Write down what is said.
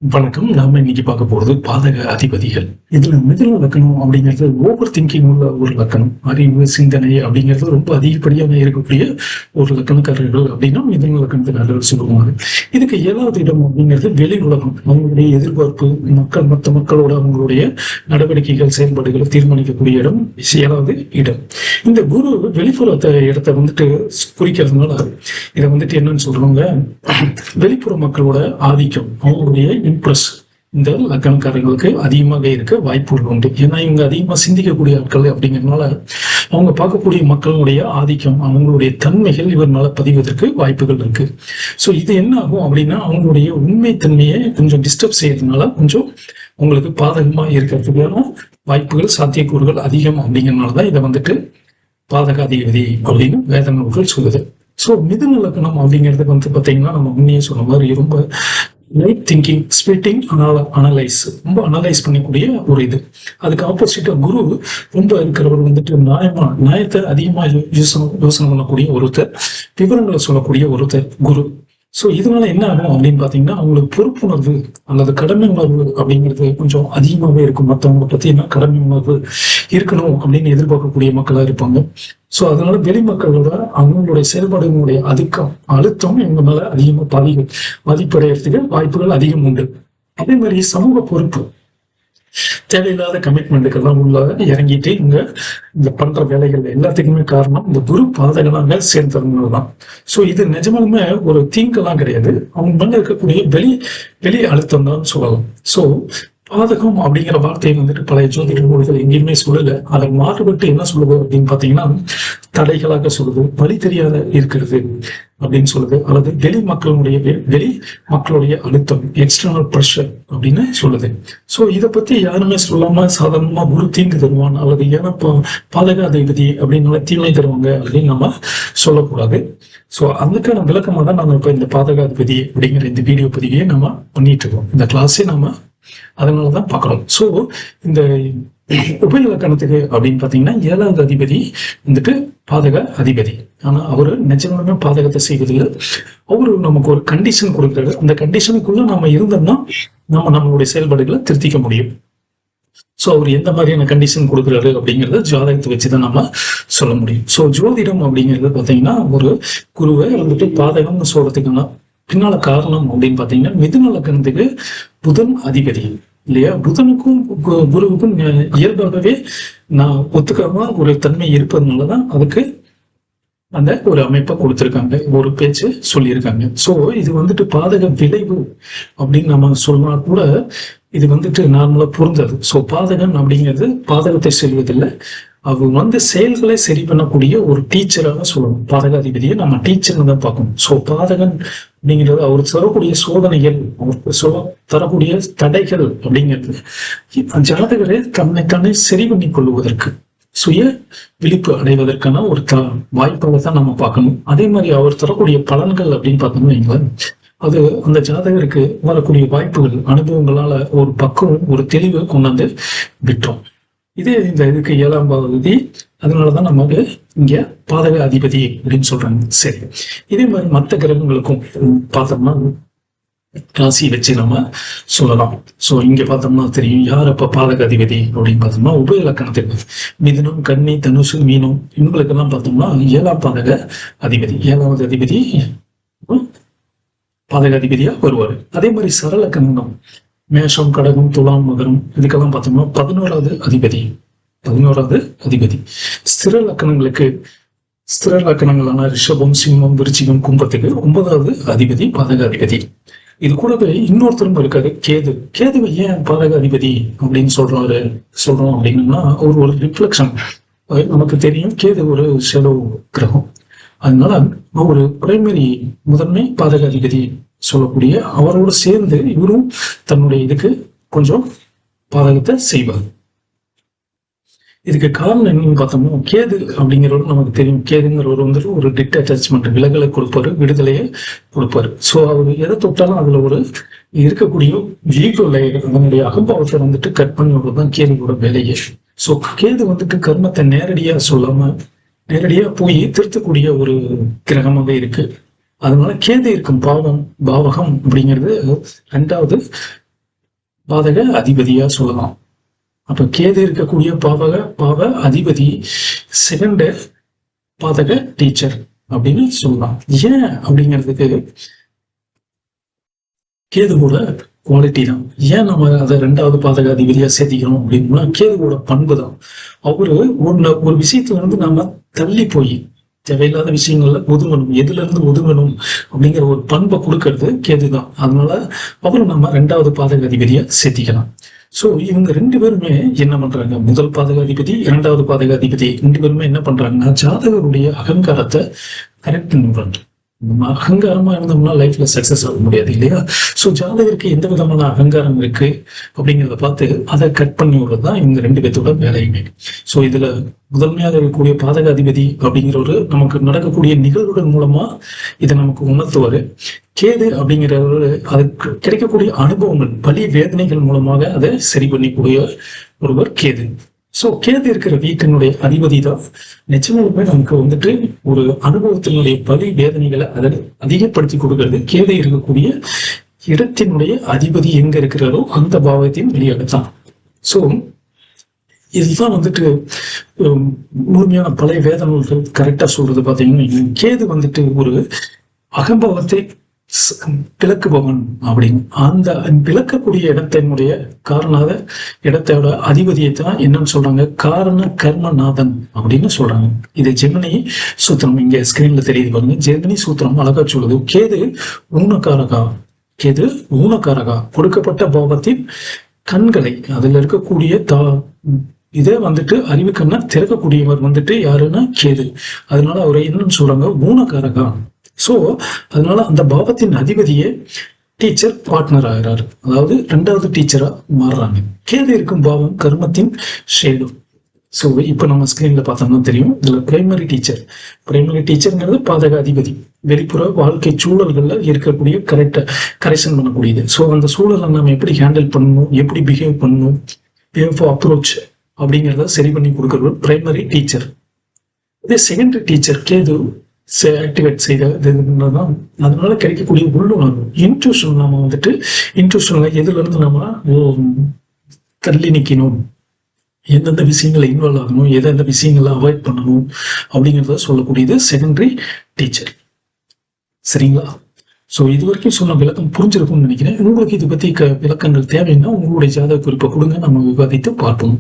வணக்கம். நாம இன்னைக்கு பார்க்க போறது பாதக அதிபதிகள். இதுல மிதுன லக்னம் அப்படிங்கிறது ஓவர் திங்கிங் உள்ள ஒரு லக்கணம். அறிவு, சிந்தனை அப்படிங்கிறது ரொம்ப அதிகப்படியாக இருக்கக்கூடிய ஒரு லக்கணக்காரர்கள் அப்படின்னா மிதுன லக்கணத்துக்காரர்கள் சொல்லுவாங்க. இதுக்கு 7வது இடம் அப்படிங்கிறது வெளி உலகம். அவங்களுடைய எதிர்பார்ப்பு, மற்ற மக்களோட அவங்களுடைய நடவடிக்கைகள், செயல்பாடுகளை தீர்மானிக்கக்கூடிய இடம் 7வது இடம். இந்த குரு வெளிப்புற இடத்தை குறிக்கிறதுனால இதை என்னன்னு சொல்றாங்க, வெளிப்புற மக்களோட ஆதிக்கம், அவங்களுடைய இம்ப்ரெஸ் இந்த லக்கணக்காரர்களுக்கு அதிகமாக இருக்க வாய்ப்புகள் உண்டு. ஏன்னா இவங்க அதிகமா சிந்திக்கக்கூடிய ஆட்கள் அப்படிங்கிறதுனால அவங்க பார்க்கக்கூடிய மக்களுடைய ஆதிக்கம், அவங்களுடைய தன்மைகள் இவர் மேல பதிவதற்கு வாய்ப்புகள் இருக்கு. ஸோ இது என்ன ஆகும் அப்படின்னா அவங்களுடைய உண்மை தன்மையை கொஞ்சம் டிஸ்டர்ப் செய்யறதுனால கொஞ்சம் உங்களுக்கு பாதகமா இருக்கிறதுக்கான வாய்ப்புகள், சாத்தியக்கூறுகள் அதிகம். அப்படிங்கிறதுனாலதான் இதை பாதக அதிபதி அப்படின்னு வேத நூல்கள் சொல்லுது. ஸோ மிதுன லக்னம் அப்படிங்கிறது பார்த்தீங்கன்னா நம்ம முன்னே சொன்ன மாதிரி ரொம்ப லைட் திங்கிங், ஸ்பிளிட்டிங், அனலைஸ், ரொம்ப அனலைஸ் பண்ணக்கூடிய ஒரு இது. அதுக்கு ஆப்போசிட்டா குரு ரொம்ப இருக்கிறவர் நியாயத்தை அதிகமா யோசனை பண்ணக்கூடிய ஒருத்தர், விவரங்களை சொல்லக்கூடிய ஒருத்தர் குரு. ஸோ இதனால என்ன ஆகும் அப்படின்னு பாத்தீங்கன்னா அவங்களுக்கு பொறுப்புணர்வு அல்லது கடமை உணர்வு அப்படிங்கிறது கொஞ்சம் அதிகமாகவே இருக்கும். மற்றவங்க பத்தி என்ன கடமை உணர்வு இருக்கணும் அப்படின்னு எதிர்பார்க்கக்கூடிய மக்களா இருப்பாங்க. ஸோ அதனால வெளிமக்களோட அவங்களுடைய செயல்பாடுகளுடைய அழுத்தம் இவங்க மேல அதிகமா மதிப்படைகிறதுக்கு வாய்ப்புகள் அதிகம் உண்டு. அதே மாதிரி சமூக பொறுப்பு, தேவையில்லாத கமிட்மெண்ட்டுக்கெல்லாம் உள்ள இறங்கிட்டு இந்த பண்ற வேலைகள் எல்லாத்துக்குமே காரணம் இந்த குரு பாதகனாக சேர்ந்தவங்க தான். ஸோ இது நிஜமாலுமே ஒரு தீங்கெல்லாம் கிடையாது, அவங்க மேல இருக்கக்கூடிய வெளி அழுத்தம் தான் சொல்லலாம். ஸோ பாதகம் அப்படிங்கிற வார்த்தையை பழைய ஜோதிட நூல்கள் எங்கேயுமே சொல்லல. அதை மாறுபட்டு என்ன சொல்லுது அப்படின்னு பாத்தீங்கன்னா தடைகளாக சொல்லுது, வழி தெரியாத இருக்கிறது அப்படின்னு சொல்லுது, அல்லது வெளி மக்களுடைய அழுத்தம், எக்ஸ்டர்னல் ப்ரெஷர் அப்படின்னு சொல்லுது. ஸோ இதை பத்தி யாருமே சொல்லாம சாதாரணமா குரு தீங்கு தருவான் அல்லது ஏன்னா பாதக அதிபதி அப்படின்னு தீமை தருவாங்க அப்படின்னு நம்ம சொல்லக்கூடாது. ஸோ அதுக்கான விளக்கமாக தான் நம்ம இப்ப இந்த பாதக அதிபதி அப்படிங்கிற இந்த வீடியோ பதிவையே நம்ம பண்ணிட்டு இருக்கோம். இந்த கிளாஸே நம்ம அதனாலதான் பார்க்கிறோம். ஸோ இந்த உபயலக்கணத்துக்கு அப்படின்னு பாத்தீங்கன்னா 7வது அதிபதி பாதக அதிபதி. ஆனா அவரு நிஜமாலுமே பாதகத்தை செய்வதில்லை. அவரு நமக்கு ஒரு கண்டிஷன் கொடுக்குறாரு. அந்த கண்டிஷனுக்குள்ள நம்ம இருந்தோம்னா நம்மளுடைய செயல்பாடுகளை திருத்திக்க முடியும். ஸோ அவர் எந்த மாதிரியான கண்டிஷன் கொடுக்குறாரு அப்படிங்கிறத ஜாதகத்தை வச்சுதான் நம்ம சொல்ல முடியும். ஸோ ஜோதிடம் அப்படிங்கிறது பாத்தீங்கன்னா ஒரு குருவை பாதகம்னு சொல்றதுக்கான பின்னால காரணம் அப்படின்னு பாத்தீங்கன்னா மிதுன லக்னத்துக்கு புதன் அதிபதி இல்லையா. புதனுக்கும் குருவுக்கும் இயல்பாகவே நான் ஒத்துக்காம ஒரு தன்மை இருப்பதுனாலதான் அதுக்கு அந்த ஒரு அமைப்பை கொடுத்திருக்காங்க, ஒரு பேச்சு சொல்லியிருக்காங்க. சோ இது பாதக விளைவு அப்படின்னு நம்ம சொன்னா கூட இது நார்மலா பொருந்தது. சோ பாதகன் அப்படிங்கிறது பாதகத்தை செல்வதில்லை, அவங்க செயல்களை சரி பண்ணக்கூடிய ஒரு டீச்சராக சொல்லணும். பாதகாதிபதியை நம்ம டீச்சர் தான் பார்க்கணும். ஸோ பாதகன் அப்படிங்கிறது அவர் தரக்கூடிய சோதனைகள், அவருக்கு தரக்கூடிய தடைகள் அப்படிங்கிறது ஜாதகரை தன்னை சரி பண்ணி கொள்வதற்கு, சுய விழிப்பு அடைவதற்கான ஒரு வாய்ப்பாக தான் நம்ம பார்க்கணும். அதே மாதிரி அவர் தரக்கூடிய பலன்கள் அப்படின்னு பார்த்தோம்னா அது அந்த ஜாதகருக்கு வரக்கூடிய வாய்ப்புகள், அனுபவங்களால ஒரு பக்குவம், ஒரு தெளிவை கொண்டாந்து விட்டோம். இதுக்கு 7ஆம் அதிபதி, அதனாலதான் நமக்கு இங்க பாதக அதிபதி அப்படின்னு சொல்றாங்க. சரி, இதே மாதிரி மற்ற கிரகங்களுக்கும் பார்த்தோம்னா ராசி வச்சு நம்ம சொல்லலாம். சோ இங்க பார்த்தோம்னா தெரியும் யார் அப்ப பாதக அதிபதி அப்படின்னு பார்த்தோம்னா உபயலக்கணத்துக்கு மிதுனம், கன்னி, தனுசு, மீனம் இவங்களுக்கெல்லாம் பார்த்தோம்னா 7ஆம் பாதக அதிபதி, 7வது அதிபதி பாதக அதிபதியா வருவாரு. அதே மாதிரி சரலக்கணம் மேஷம், கடகம், துலாம், மகரம் இதுக்கெல்லாம் பார்த்தோம்னா 11வது அதிபதி. ஸ்திர லக்கணங்களான ரிஷபம், சிம்மம், விருச்சிகம், கும்பத்துக்கு 9வது அதிபதி பாதக அதிபதி. இது கூடவே இன்னொருத்தரும் இருக்காரு, கேதுவை ஏன் பாதக அதிபதி அப்படின்னு சொல்றோம் அப்படின்னா ஒரு ரிஃப்ளெக்ஷன். நமக்கு தெரியும் கேது ஒரு செலவு கிரகம், அதனால ஒரு பிரைமரி முதன்மை பாதக அதிபதி சொல்லக்கூடிய அவரோடு சேர்ந்து இவரும் தன்னுடைய இதுக்கு கொஞ்சம் பாதகத்தை செய்வார். இதுக்கு காரணம் என்னன்னு பார்த்தோம்னா கேது அப்படிங்கிறவர் நமக்கு தெரியும், கேதுங்கிறவர் ஒரு டிட்டாச்மெண்ட், விலகலை கொடுப்பாரு, விடுதலையை கொடுப்பாரு. ஸோ அவர் எதை தொட்டாலும் அதுல ஒரு இருக்கக்கூடிய ஈகோ லேயர், அதனுடைய அகம்பாவத்தை கட் பண்ணி விடுறதுதான் கேதுவோட வேலையே. ஸோ கேது கர்மத்தை நேரடியா போய் திருத்தக்கூடிய ஒரு கிரகமாக இருக்கு. அதனால கேது இருக்கும் பாவகம் அப்படிங்கிறது 2வது பாதக அதிபதியா சொல்லலாம். அப்ப கேது இருக்கக்கூடிய பாவ அதிபதி செகண்ட் பாதக டீச்சர் அப்படின்னு சொல்லலாம். ஏன் அப்படிங்கிறதுக்கு கேதுவோட குவாலிட்டி தான். ஏன் நம்ம அதை ரெண்டாவது பாதக அதிபதியா சேர்த்திக்கிறோம் அப்படின்னா கேதுவோட பண்பு தான். அவரு ஒரு விஷயத்துல இருந்து நாம தள்ளி போய் தேவையில்லாத விஷயங்கள்ல ஒதுங்கணும், எதுல இருந்து ஒதுங்கணும் அப்படிங்கிற ஒரு பண்பை கொடுக்கறது கேதுதான். அதனால அவரும் நம்ம ரெண்டாவது பாதக அதிபதியா சேர்த்திக்கலாம். சோ இவங்க ரெண்டு பேருமே என்ன பண்றாங்க, முதல் பாதகாதிபதி இரண்டாவது பாதகாதிபதி ரெண்டு பேருமே என்ன பண்றாங்கன்னா ஜாதகருடைய அகங்காரத்தை கரெக்ட் பண்ணுறாங்க. நம்ம அகங்காரமா இருந்தோம்னா லைஃப்ல சக்சஸ் ஆக முடியாது இல்லையா? சோ ஜாதகருக்கு எந்த விதமான அகங்காரம் இருக்கு அப்படிங்கிறத பார்த்து அதை கட் பண்ணி விடுறதுதான் இவங்க ரெண்டு பேர்த்தோட வேலையுமே. சோ இதுல முதன்மையாக இருக்கக்கூடிய பாதகாதிபதி அப்படிங்கிறவரு நமக்கு நடக்கக்கூடிய நிகழ்வுகள் மூலமா இதை நமக்கு உணர்த்துவாரு. கேது அப்படிங்கிறவரு அதுக்கு கிடைக்கக்கூடிய அனுபவங்கள் பலி வேதனைகள் மூலமாக அதை சரி பண்ணிக்கூடிய ஒருவர் கேது. சோ கேது இருக்கிற வீட்டினுடைய அதிபதி தான் நிச்சயமாலுமே நமக்கு வந்துட்டு ஒரு அனுபவத்தினுடைய பலி வேதனைகளை அதை அதிகப்படுத்தி கொடுக்கிறது. கேது இருக்கக்கூடிய இடத்தினுடைய அதிபதி எங்க இருக்கிறாரோ அந்த பாவத்தையும் வெளியாகத்தான். சோ இதுதான் வந்துட்டு முழுமையான பழைய வேத நூல்கள் கரெக்டா சொல்றது பாத்தீங்கன்னா கேது வந்துட்டு ஒரு அகம்பாவத்தை விளக்குபவன் அப்படின்னு அந்த விளக்கக்கூடிய இடத்தினுடைய காரணாத இடத்தோட அதிபதியை தான் என்னன்னு சொல்றாங்க, காரண கர்மநாதன் அப்படின்னு சொல்றாங்க. இது ஜெமினி சூத்திரம் இங்க ஸ்கிரீன்ல தெரியுது பாருங்க. ஜெமினி சூத்திரம் அழகா சொல்லுது, கேது ஊனக்காரகா, கேது ஊனக்காரகா கொடுக்கப்பட்ட பாவத்தின் கண்களை அதுல இருக்கக்கூடிய இதே வந்துட்டு அறிவு கண்ணை திறக்கக்கூடியவர் வந்துட்டு யாருன்னா கேது. அதனால அவரை என்னன்னு சொல்றாங்க, ஊனக்காரகா. சோ அதனால அந்த பாவத்தின் அதிபதியே டீச்சர் பார்ட்னர் ஆகிறாரு, அதாவது ரெண்டாவது டீச்சரா மாறுறாங்க. கேது இருக்கும் பாவம் கர்மத்தின் ஷேடும். ஸோ இப்போ நம்ம ஸ்கிரீன்ல பார்த்தோம்னா தெரியும், இதுல பிரைமரி டீச்சர்ங்கிறது பாதக அதிபதி, வெளிப்புற வாழ்க்கை சூழல்கள்ல இருக்கக்கூடிய கரெக்ஷன் பண்ணக்கூடியது. ஸோ அந்த சூழலை நம்ம எப்படி ஹேண்டில் பண்ணணும், எப்படி பிஹேவ் பண்ணணும், அப்ரோச் அப்படிங்கிறத சரி பண்ணி கொடுக்கறது பிரைமரி டீச்சர். இதே செகண்டரி டீச்சர் கேது ஆக்டிவேட் செய்தான். அதனால கிடைக்கக்கூடிய உள்ளுணர்வு இன்ட்யூஷன், நம்ம வந்துட்டு இன்ட்யூஷன்ல எதுல இருந்து நம்ம தள்ளி நிக்கணும், எந்தெந்த விஷயங்களை இன்வால்வ் ஆகணும், எந்தெந்த விஷயங்களை அவாய்ட் பண்ணணும் அப்படிங்கிறத சொல்லக்கூடியது செகண்டரி டீச்சர். சரிங்களா? ஸோ இது வரைக்கும் சொன்ன விளக்கம் புரிஞ்சிருக்கும்னு நினைக்கிறேன். உங்களுக்கு இது பத்தி விளக்கங்கள் தேவைன்னா உங்களுடைய ஜாதக குறிப்பை கொடுங்க, நம்ம விவாதித்து பார்ப்போம்.